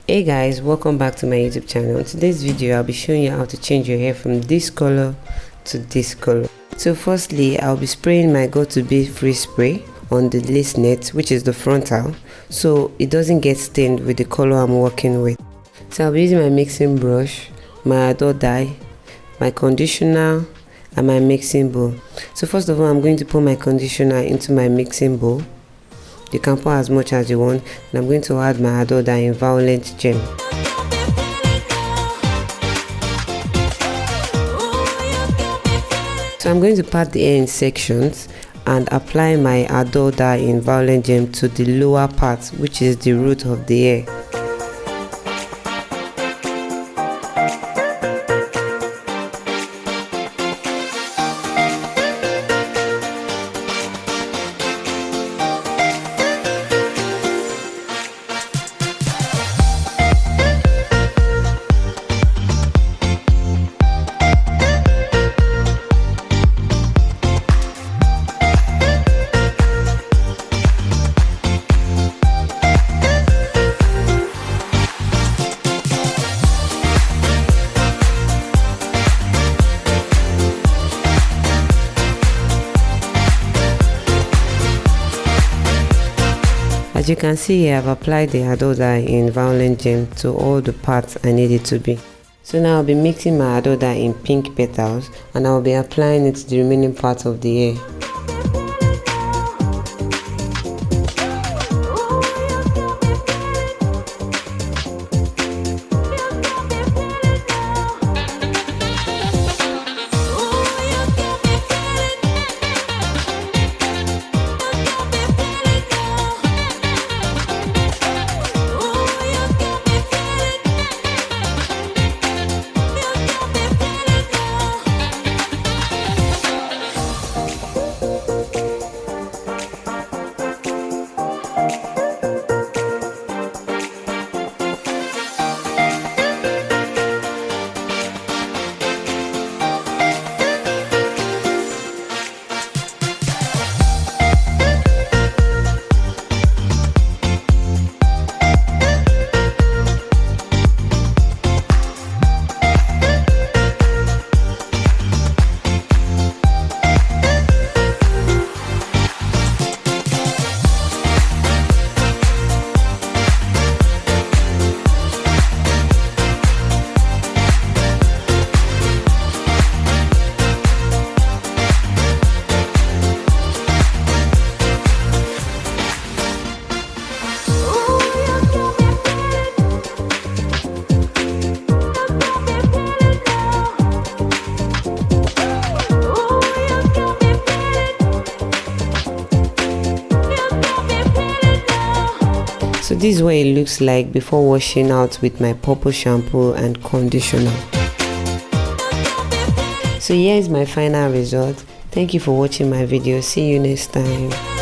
Hey guys, welcome back to my YouTube channel. In today's video I'll be showing you how to change your hair from this color to this color. So firstly, I'll be spraying my go-to-be free spray on the lace net, which is the frontal, so it doesn't get stained with the color I'm working with. So I'll be using my mixing brush, my adore dye, my conditioner and my mixing bowl. So first of all, I'm going to put my conditioner into my mixing bowl. You can pour as much as you want, and I'm going to add my adore dye in Violet Gem. So I'm going to part the hair in sections and apply my adore dye in Violet Gem to the lower part, which is the root of the hair. As you can see here, I've applied the adore dye in Violet Gem to all the parts I need it to be. So now I'll be mixing my adore dye in pink petals and I'll be applying it to the remaining parts of the hair. So this is what it looks like before washing out with my purple shampoo and conditioner. So here is my final result. Thank you for watching my video. See you next time.